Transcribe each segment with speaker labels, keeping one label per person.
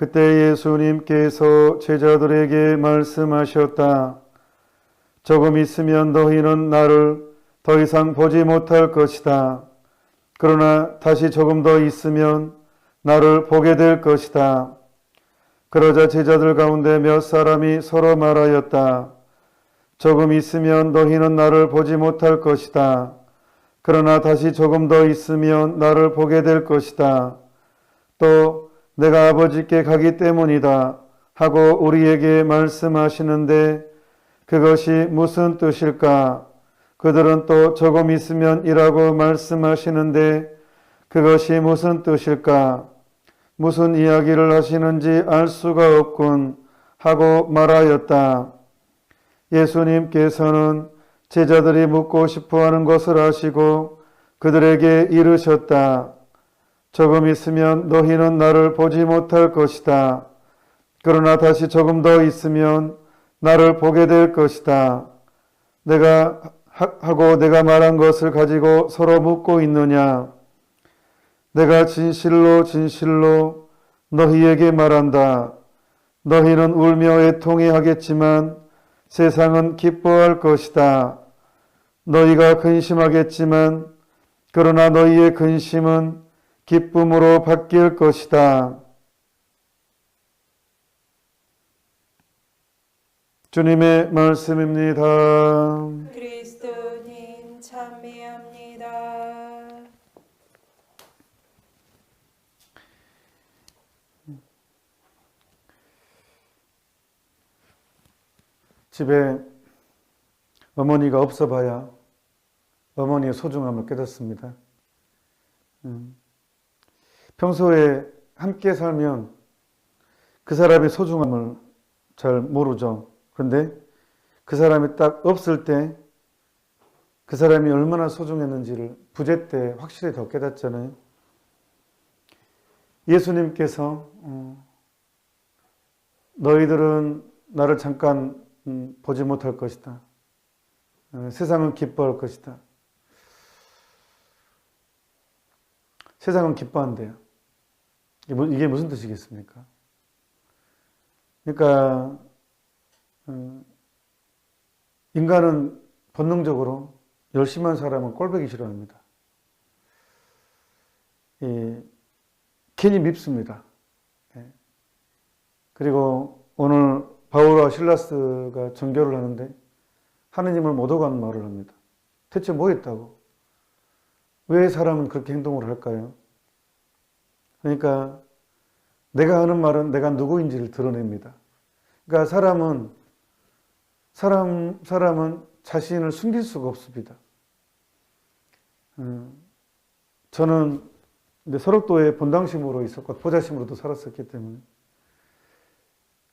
Speaker 1: 그때 예수님께서 제자들에게 말씀하셨다. 조금 있으면 너희는 나를 더 이상 보지 못할 것이다. 그러나 다시 조금 더 있으면 나를 보게 될 것이다. 그러자 제자들 가운데 몇 사람이 서로 말하였다. 조금 있으면 너희는 나를 보지 못할 것이다. 그러나 다시 조금 더 있으면 나를 보게 될 것이다. 또 내가 아버지께 가기 때문이다 하고 우리에게 말씀하시는데 그것이 무슨 뜻일까? 그들은 또 조금 있으면 이라고 말씀하시는데 그것이 무슨 뜻일까? 무슨 이야기를 하시는지 알 수가 없군 하고 말하였다. 예수님께서는 제자들이 묻고 싶어하는 것을 아시고 그들에게 이르셨다. 조금 있으면 너희는 나를 보지 못할 것이다. 그러나 다시 조금 더 있으면 나를 보게 될 것이다. 내가 말한 것을 가지고 서로 묻고 있느냐? 내가 진실로 진실로 너희에게 말한다. 너희는 울며 애통해 하겠지만 세상은 기뻐할 것이다. 너희가 근심하겠지만 그러나 너희의 근심은 기쁨으로 바뀔 것이다. 주님의 말씀입니다.
Speaker 2: 그리스도님 찬미합니다.
Speaker 1: 집에 어머니가 없어 봐야 어머니의 소중함을 깨닫습니다. 평소에 함께 살면 그 사람의 소중함을 잘 모르죠. 그런데 그 사람이 딱 없을 때 그 사람이 얼마나 소중했는지를 부재 때 확실히 더 깨닫잖아요. 예수님께서 너희들은 나를 잠깐 보지 못할 것이다. 세상은 기뻐할 것이다. 세상은 기뻐한대요. 이게 무슨 뜻이겠습니까? 그러니까 인간은 본능적으로 열심한 사람은 꼴보기 싫어합니다. 괜히 밉습니다. 그리고 오늘 바울과 실라스가 전교를 하는데 하느님을 못 오가는 말을 합니다. 대체 뭐 했다고? 왜 사람은 그렇게 행동을 할까요? 그러니까 내가 하는 말은 내가 누구인지를 드러냅니다. 그러니까 사람은 자신을 숨길 수가 없습니다. 저는 설옥도에 본당심으로 있었고 보좌심으로도 살았었기 때문에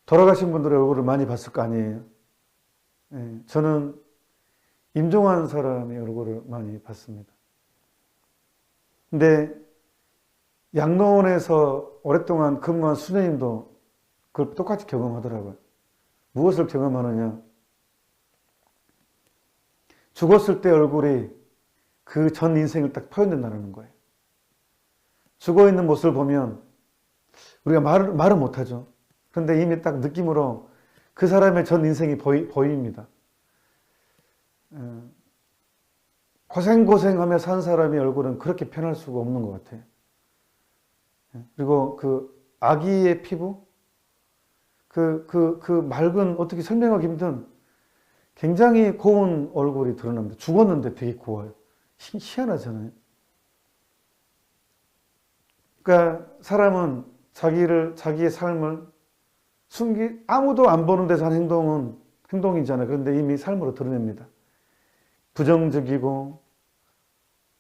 Speaker 1: 돌아가신 분들의 얼굴을 많이 봤을 거 아니에요. 저는 임종한 사람의 얼굴을 많이 봤습니다. 근데 양로원에서 오랫동안 근무한 수녀님도 그걸 똑같이 경험하더라고요. 무엇을 경험하느냐? 죽었을 때 얼굴이 그 전 인생을 딱 표현된다는 거예요. 죽어있는 모습을 보면 우리가 말은 못하죠. 그런데 이미 딱 느낌으로 그 사람의 전 인생이 보입니다. 고생하며 산 사람의 얼굴은 그렇게 편할 수가 없는 것 같아요. 그리고 그 아기의 피부, 그 맑은, 어떻게 설명하기 힘든 굉장히 고운 얼굴이 드러납니다. 죽었는데 되게 고와요. 희한하잖아요. 그러니까 사람은 자기의 삶을 아무도 안 보는 데서 하는 행동이잖아요. 그런데 이미 삶으로 드러냅니다. 부정적이고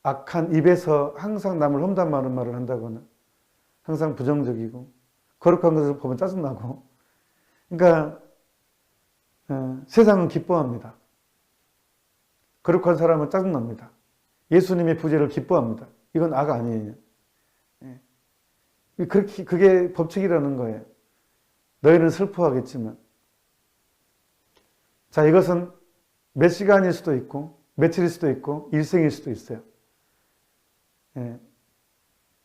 Speaker 1: 악한 입에서 항상 남을 험담하는 말을 한다거나 항상 부정적이고 거룩한 것을 보면 짜증나고 그러니까 세상은 기뻐합니다. 거룩한 사람은 짜증납니다. 예수님의 부재를 기뻐합니다. 이건 악 아니에요. 그게 법칙이라는 거예요. 너희는 슬퍼하겠지만 자, 이것은 몇 시간일 수도 있고 며칠일 수도 있고 일생일 수도 있어요.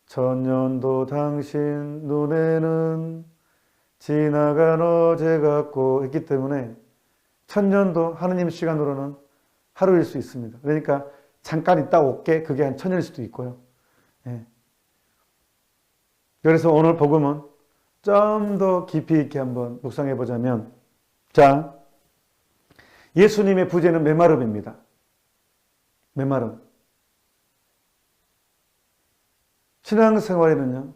Speaker 1: 전년도 당신 눈에는 지나간 어제 같고 했기 때문에 천년도 하느님 시간으로는 하루일 수 있습니다. 그러니까 잠깐 있다 올게 그게 한 천일 수도 있고요. 예. 그래서 오늘 복음은 좀 더 깊이 있게 한번 묵상해 보자면, 자, 예수님의 부재는 메마름입니다. 메마름. 신앙생활에는요,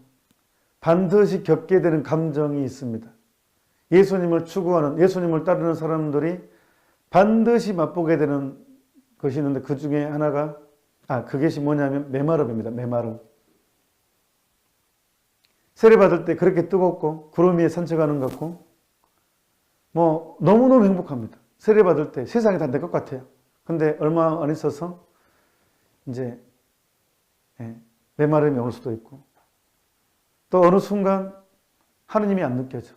Speaker 1: 반드시 겪게 되는 감정이 있습니다. 예수님을 추구하는, 예수님을 따르는 사람들이 반드시 맛보게 되는 것이 있는데 그 중에 하나가, 그것이 뭐냐면 메마름입니다. 메마름. 세례받을 때 그렇게 뜨겁고 구름 위에 산책하는 것 같고 뭐 너무너무 행복합니다. 세례받을 때 세상이 다 내 것 같아요. 근데 얼마 안 있어서 이제 메마름이 올 수도 있고 또 어느 순간 하느님이 안 느껴져.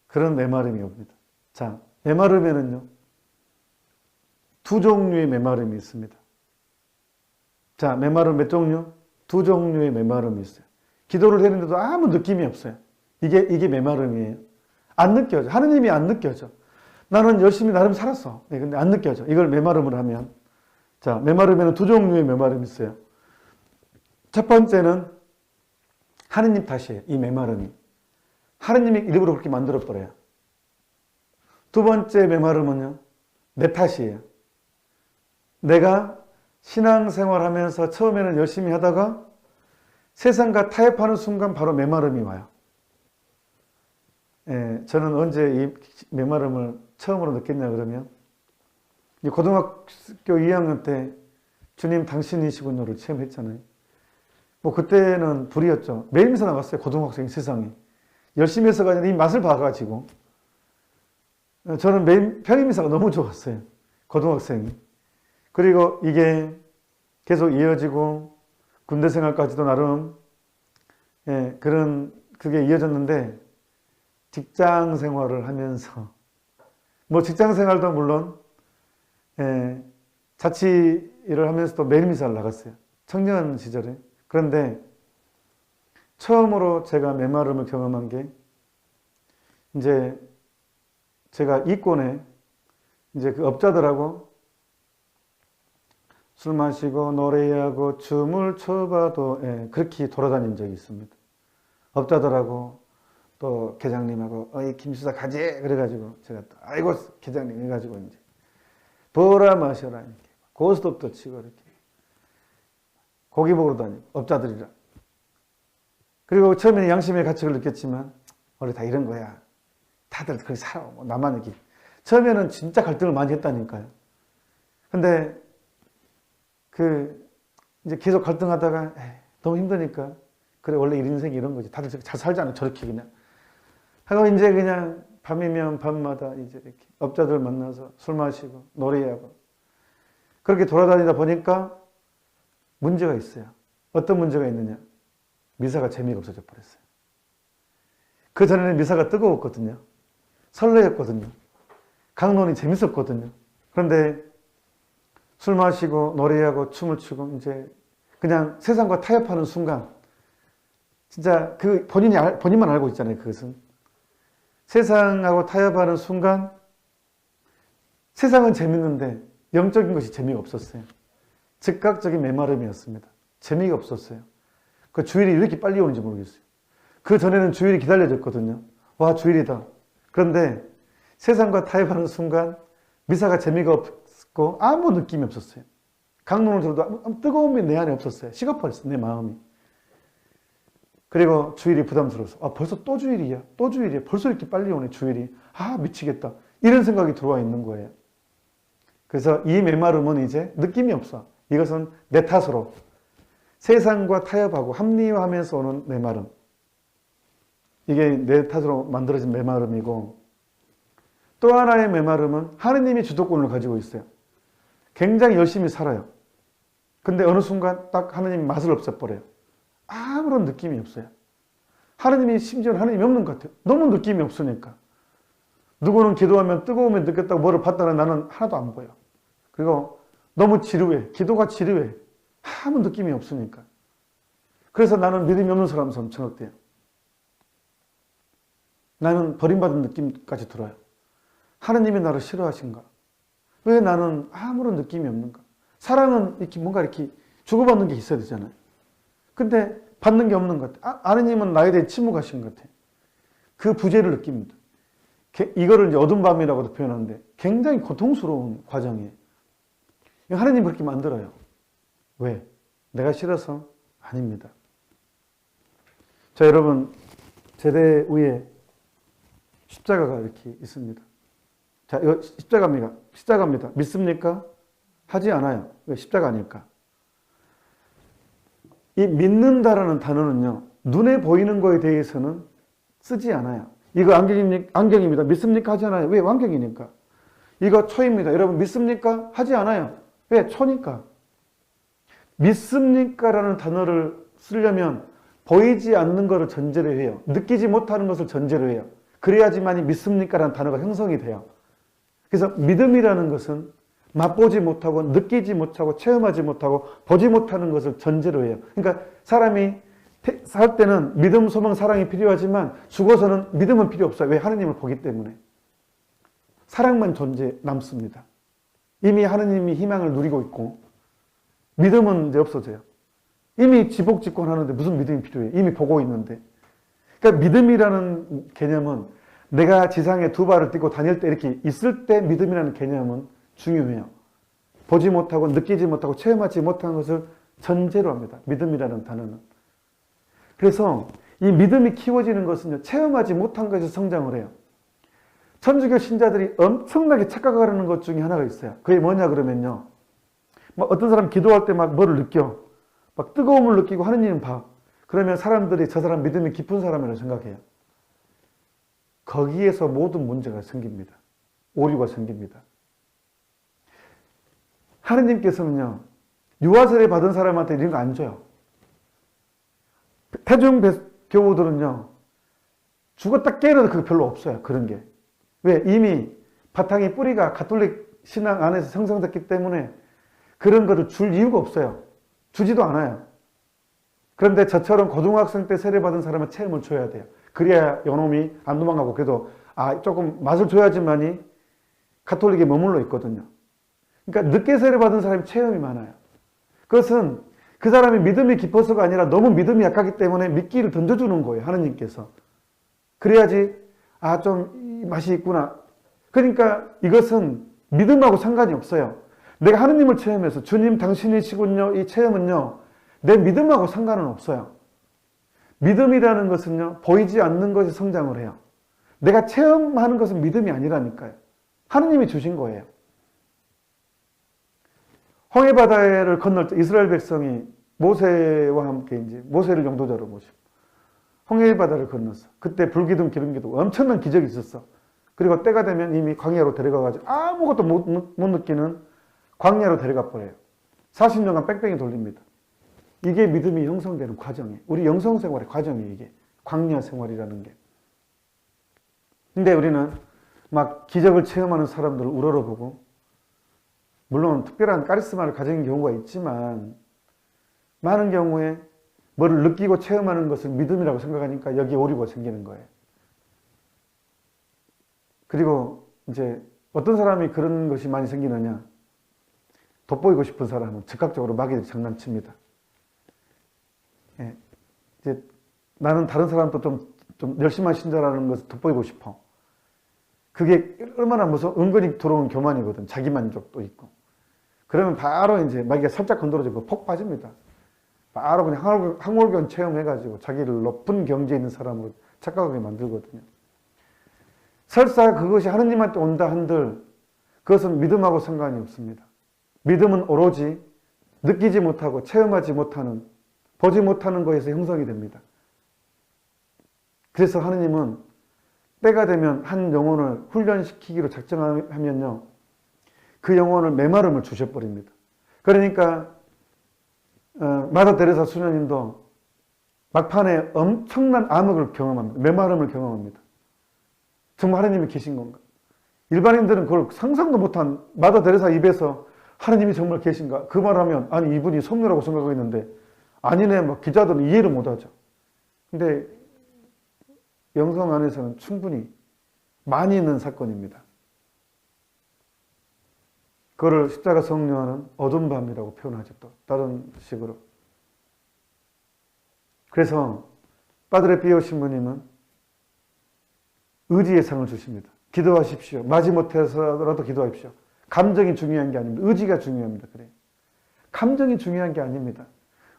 Speaker 1: 그런 메마름이 옵니다. 자, 메마름에는요, 두 종류의 메마름이 있습니다. 자, 메마름 몇 종류? 두 종류의 메마름이 있어요. 기도를 했는데도 아무 느낌이 없어요. 이게 메마름이에요. 안 느껴져. 하느님이 안 느껴져. 나는 열심히 나름 살았어. 근데 안 느껴져. 이걸 메마름을 하면. 자, 메마름에는 두 종류의 메마름이 있어요. 첫 번째는 하느님 탓이에요. 이 메마름이. 하느님이 일부러 그렇게 만들어버려요. 두 번째 메마름은요, 내 탓이에요. 내가 신앙생활 하면서 처음에는 열심히 하다가 세상과 타협하는 순간 바로 메마름이 와요. 저는 언제 이 메마름을 처음으로 느꼈냐 그러면 고등학교 2학년 때 주님 당신이시군요를 체험했잖아요. 뭐 그때는 불이었죠. 매일 미사 나갔어요. 고등학생 세상에. 열심히 해서가 아니라 이 맛을 봐가지고 저는 매일 평일미사가 너무 좋았어요. 고등학생이. 그리고 이게 계속 이어지고 군대 생활까지도 나름 그게 이어졌는데 직장 생활을 하면서 뭐 직장 생활도 물론 자취 일을 하면서도 매일 미사를 나갔어요. 청년 시절에. 그런데 처음으로 제가 메마름을 경험한 게 이제 제가 이권에 이제 그 업자들하고 술 마시고 노래하고 춤을 춰봐도 그렇게 돌아다닌 적이 있습니다. 업자들하고 또 계장님하고 어이 김수사 가지 그래가지고 제가 또 아이고 계장님 해가지고 이제 보라 마셔라 이렇게 고스톱도 치고 이렇게 고기 먹으러 다니고 업자들이랑. 그리고 처음에는 양심의 가책을 느꼈지만 원래 다 이런 거야. 다들 그렇게 살아. 뭐 나만 이렇게. 처음에는 진짜 갈등을 많이 했다니까요. 근데 이제 계속 갈등하다가 너무 힘드니까 그래 원래 인생이 이런 거지. 다들 잘 살잖아요. 저렇게 그냥. 하고 이제 그냥 밤이면 밤마다 이제 이렇게 업자들 만나서 술 마시고 노래하고 그렇게 돌아다니다 보니까 문제가 있어요. 어떤 문제가 있느냐. 미사가 재미가 없어져 버렸어요. 그 전에는 미사가 뜨거웠거든요. 설레였거든요. 강론이 재밌었거든요. 그런데 술 마시고 노래하고 춤을 추고 이제 그냥 세상과 타협하는 순간 진짜 본인만 알고 있잖아요. 그것은 세상하고 타협하는 순간 세상은 재밌는데 영적인 것이 재미가 없었어요. 즉각적인 메마름이었습니다. 재미가 없었어요. 그 주일이 이렇게 빨리 오는지 모르겠어요. 그 전에는 주일이 기다려졌거든요. 와, 주일이다. 그런데 세상과 타협하는 순간 미사가 재미가 없고 아무 느낌이 없었어요. 강론을 들어도 뜨거움이 내 안에 없었어요. 식어버렸어요. 내 마음이. 그리고 주일이 부담스러워서 벌써 또 주일이야. 또 주일이야. 벌써 이렇게 빨리 오네 주일이. 미치겠다. 이런 생각이 들어와 있는 거예요. 그래서 이 메마름은 이제 느낌이 없어. 이것은 내 탓으로 세상과 타협하고 합리화하면서 오는 메마름. 이게 내 탓으로 만들어진 메마름이고 또 하나의 메마름은 하느님이 주도권을 가지고 있어요. 굉장히 열심히 살아요. 근데 어느 순간 딱 하느님이 맛을 없애버려요. 아무런 느낌이 없어요. 심지어는 하느님이 없는 것 같아요. 너무 느낌이 없으니까. 누구는 기도하면 뜨거움을 느꼈다고 뭐를 봤다는 나는 하나도 안 보여. 그리고 너무 지루해. 기도가 지루해. 아무 느낌이 없으니까. 그래서 나는 믿음이 없는 사람처럼 전역돼요. 나는 버림받은 느낌까지 들어요. 하느님이 나를 싫어하신가? 왜 나는 아무런 느낌이 없는가? 사랑은 이렇게 뭔가 이렇게 주고받는 게 있어야 되잖아요. 근데 받는 게 없는 것 같아. 하느님은 나에 대해 침묵하신 것 같아. 그 부재를 느낍니다. 이거를 이제 어둠 밤이라고도 표현하는데 굉장히 고통스러운 과정이에요. 하느님 그렇게 만들어요. 왜? 내가 싫어서? 아닙니다. 자, 여러분, 제대 위에 십자가가 이렇게 있습니다. 자, 이거 십자가입니다. 십자가입니다. 믿습니까? 하지 않아요. 왜? 십자가 아닐까? 이 믿는다라는 단어는요, 눈에 보이는 거에 대해서는 쓰지 않아요. 이거 안경입니다. 믿습니까? 하지 않아요. 왜? 안경이니까. 이거 초입니다. 여러분 믿습니까? 하지 않아요. 왜? 초니까. 믿습니까? 라는 단어를 쓰려면 보이지 않는 것을 전제로 해요. 느끼지 못하는 것을 전제로 해요. 그래야지만이 믿습니까? 라는 단어가 형성이 돼요. 그래서 믿음이라는 것은 맛보지 못하고 느끼지 못하고 체험하지 못하고 보지 못하는 것을 전제로 해요. 그러니까 사람이 살 때는 믿음, 소망, 사랑이 필요하지만 죽어서는 믿음은 필요 없어요. 왜? 하느님을 보기 때문에. 사랑만 남습니다. 이미 하느님이 희망을 누리고 있고 믿음은 이제 없어져요. 이미 지복직권하는데 무슨 믿음이 필요해요? 이미 보고 있는데. 그러니까 믿음이라는 개념은 내가 지상에 두 발을 딛고 다닐 때 이렇게 있을 때 믿음이라는 개념은 중요해요. 보지 못하고 느끼지 못하고 체험하지 못한 것을 전제로 합니다. 믿음이라는 단어는. 그래서 이 믿음이 키워지는 것은요, 체험하지 못한 것에서 성장을 해요. 천주교 신자들이 엄청나게 착각하는 것 중에 하나가 있어요. 그게 뭐냐 그러면요, 막 어떤 사람 기도할 때 막 뭐를 느껴. 막 뜨거움을 느끼고 하느님 봐. 그러면 사람들이 저 사람 믿음이 깊은 사람이라고 생각해요. 거기에서 모든 문제가 생깁니다. 오류가 생깁니다. 하느님께서는요, 유아세례 받은 사람한테 이런 거 안 줘요. 태중 교우들은요, 죽었다 깨어나도 그게 별로 없어요. 그런 게. 왜? 이미 바탕이 뿌리가 가톨릭 신앙 안에서 형성됐기 때문에 그런 거를 줄 이유가 없어요. 주지도 않아요. 그런데 저처럼 고등학생 때 세례받은 사람은 체험을 줘야 돼요. 그래야 요놈이 안 도망가고, 그래도 조금 맛을 줘야지만이 가톨릭에 머물러 있거든요. 그러니까 늦게 세례받은 사람이 체험이 많아요. 그것은 그 사람이 믿음이 깊어서가 아니라 너무 믿음이 약하기 때문에 미끼를 던져주는 거예요. 하느님께서. 그래야지 좀 맛이 있구나. 그러니까 이것은 믿음하고 상관이 없어요. 내가 하느님을 체험해서 주님 당신이시군요. 이 체험은요, 내 믿음하고 상관은 없어요. 믿음이라는 것은요, 보이지 않는 것이 성장을 해요. 내가 체험하는 것은 믿음이 아니라니까요. 하느님이 주신 거예요. 홍해바다를 건널 때 이스라엘 백성이 모세와 함께 이제 모세를 용도자로 모시고 홍해바다를 건넜어. 그때 불기둥 기름기둥 엄청난 기적이 있었어. 그리고 때가 되면 이미 광야로 데려가가지고 아무것도 못 느끼는 광야로 데려가 버려요. 40년간 뺑뺑이 돌립니다. 이게 믿음이 형성되는 과정이에요. 우리 영성생활의 과정이에요. 이게 광야 생활이라는 게. 근데 우리는 막 기적을 체험하는 사람들을 우러러보고, 물론 특별한 카리스마를 가진 경우가 있지만 많은 경우에 뭐를 느끼고 체험하는 것을 믿음이라고 생각하니까 여기에 오류가 생기는 거예요. 그리고 이제 어떤 사람이 그런 것이 많이 생기느냐, 돋보이고 싶은 사람은 즉각적으로 마귀를 장난칩니다. 예, 이제 나는 다른 사람도 좀 열심한 신자라는 것을 돋보이고 싶어. 그게 얼마나 은근히 들어온 교만이거든. 자기만족도 있고. 그러면 바로 이제 마귀가 살짝 건드려지고 폭 빠집니다. 바로 그냥 항월견 체험해가지고 자기를 높은 경지에 있는 사람으로 착각하게 만들거든요. 설사 그것이 하느님한테 온다 한들 그것은 믿음하고 상관이 없습니다. 믿음은 오로지 느끼지 못하고 체험하지 못하는, 보지 못하는 것에서 형성이 됩니다. 그래서 하느님은 때가 되면 한 영혼을 훈련시키기로 작정하면요, 그 영혼을 메마름을 주셔버립니다. 그러니까 마더 데레사 수녀님도 막판에 엄청난 암흑을 경험합니다. 메마름을 경험합니다. 정말 하느님이 계신 건가? 일반인들은 그걸 상상도 못한 마더 데레사 입에서 하느님이 정말 계신가? 그 말하면 아니 이분이 성녀라고 생각하고 있는데 아니네, 막 기자들은 이해를 못하죠. 근데 영성 안에서는 충분히 많이 있는 사건입니다. 그거를 십자가 성령은 어두운 밤이라고 표현하죠. 또 다른 식으로. 그래서 빠드레 피오 신부님은 의지의 상을 주십니다. 기도하십시오. 마지못해서라도 기도하십시오. 감정이 중요한 게 아닙니다. 의지가 중요합니다. 그래요. 감정이 중요한 게 아닙니다.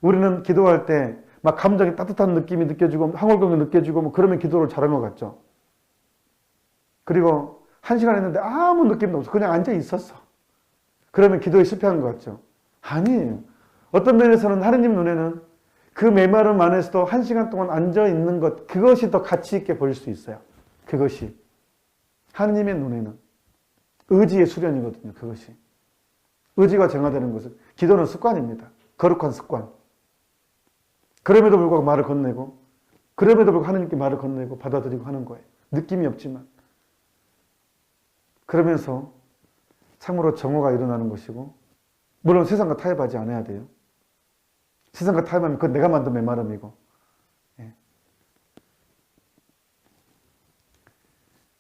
Speaker 1: 우리는 기도할 때 막 감정이 따뜻한 느낌이 느껴지고 황홀감이 느껴지고 뭐 그러면 기도를 잘한 것 같죠. 그리고 1시간 했는데 아무 느낌도 없어. 그냥 앉아 있었어. 그러면 기도에 실패한 것 같죠. 아니에요. 어떤 면에서는 하느님 눈에는 그 메마름 안에서도 1시간 동안 앉아 있는 것, 그것이 더 가치 있게 보일 수 있어요. 그것이 하느님의 눈에는 의지의 수련이거든요. 그것이 의지가 정화되는 것은 기도는 습관입니다. 거룩한 습관. 그럼에도 불구하고 말을 건네고, 그럼에도 불구하고 하느님께 말을 건네고 받아들이고 하는 거예요. 느낌이 없지만. 그러면서 참으로 정화가 일어나는 것이고, 물론 세상과 타협하지 않아야 돼요. 세상과 타협하면 그건 내가 만든 메마름이고. 예.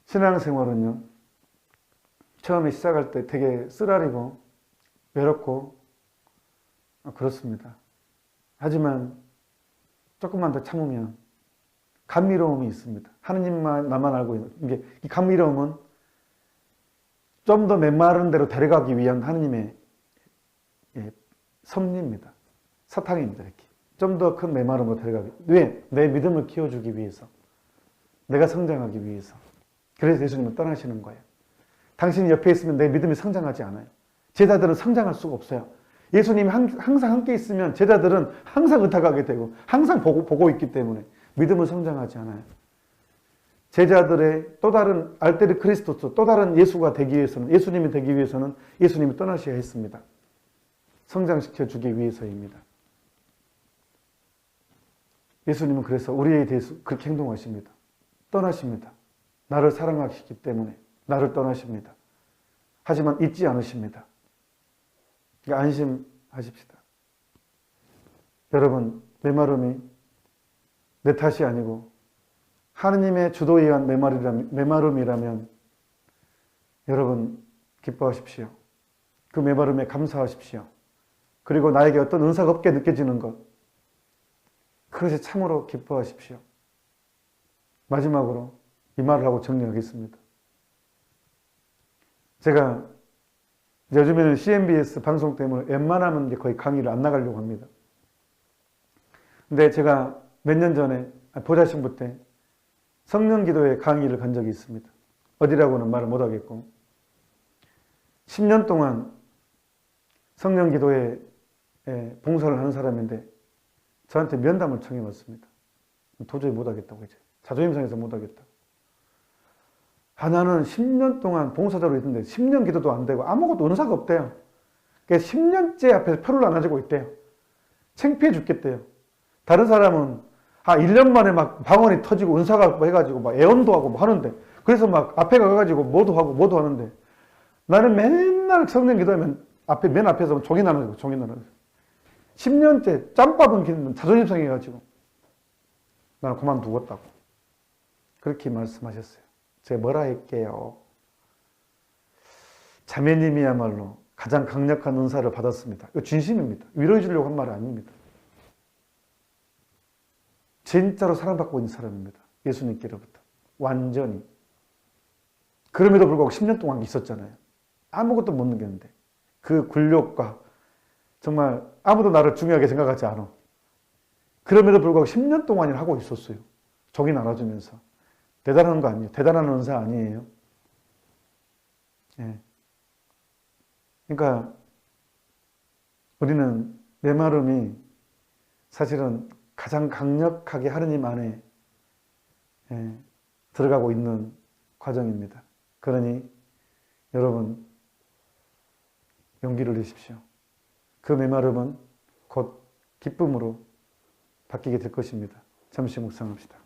Speaker 1: 신앙생활은요, 처음에 시작할 때 되게 쓰라리고 외롭고 그렇습니다. 하지만 조금만 더 참으면 감미로움이 있습니다. 하느님만 나만 알고 있는 이게 이 감미로움은 좀 더 메마른 대로 데려가기 위한 하느님의 섭리입니다. 사탕입니다. 이렇게 좀 더 큰 메마름으로 데려가기. 왜? 내 믿음을 키워주기 위해서. 내가 성장하기 위해서. 그래서 예수님은 떠나시는 거예요. 당신이 옆에 있으면 내 믿음이 성장하지 않아요. 제자들은 성장할 수가 없어요. 예수님이 항상 함께 있으면 제자들은 항상 의탁하게 되고 항상 보고 있기 때문에 믿음은 성장하지 않아요. 제자들의 또 다른 알테르 크리스토스, 또 다른 예수가 되기 위해서는, 예수님이 되기 위해서는 예수님이 떠나셔야 했습니다. 성장시켜 주기 위해서입니다. 예수님은 그래서 우리에 대해서 그렇게 행동하십니다. 떠나십니다. 나를 사랑하시기 때문에 나를 떠나십니다. 하지만 잊지 않으십니다. 그러니까 안심하십시다. 여러분, 메마름이 내 탓이 아니고 하느님의 주도에 의한 메마름이라면 여러분 기뻐하십시오. 그 메마름에 감사하십시오. 그리고 나에게 어떤 은사가 없게 느껴지는 것, 그것에 참으로 기뻐하십시오. 마지막으로 이 말을 하고 정리하겠습니다. 제가 요즘에는 CNBS 방송 때문에 웬만하면 거의 강의를 안 나가려고 합니다. 근데 제가 몇 년 전에 보좌신부 때 성령기도회 강의를 간 적이 있습니다. 어디라고는 말을 못하겠고 10년 동안 성령기도회에 봉사를 하는 사람인데 저한테 면담을 청해 왔습니다. 도저히 못하겠다고 이제 자존심 상해서 못하겠다. 나는 10년 동안 봉사자로 있는데 10년 기도도 안 되고 아무것도 은사가 없대요. 그러니까 10년째 앞에서 표를 안 가지고 있대요. 창피해 죽겠대요. 다른 사람은 1년 만에 막 방언이 터지고 은사가 해가지고 막 애언도 하고 뭐 하는데, 그래서 막 앞에 가가지고 뭐도 하고 뭐도 하는데, 나는 맨날 성령 기도하면 맨 앞에서 종이 나누고 10년째 짬밥은 기는 자존심 상해가지고 나는 그만두었다고 그렇게 말씀하셨어요. 제가 뭐라 할게요. 자매님이야말로 가장 강력한 은사를 받았습니다. 이거 진심입니다. 위로해 주려고 한 말이 아닙니다. 진짜로 사랑받고 있는 사람입니다. 예수님께로부터. 완전히. 그럼에도 불구하고 10년 동안 있었잖아요. 아무것도 못 느꼈는데 그 굴욕과 정말 아무도 나를 중요하게 생각하지 않아. 그럼에도 불구하고 10년 동안이나 하고 있었어요. 종이 나눠주면서. 대단한 거 아니에요. 대단한 은사 아니에요. 예. 그러니까 우리는 메마름이 사실은 가장 강력하게 하느님 안에 들어가고 있는 과정입니다. 그러니 여러분 용기를 내십시오. 그 메마름은 곧 기쁨으로 바뀌게 될 것입니다. 잠시 묵상합시다.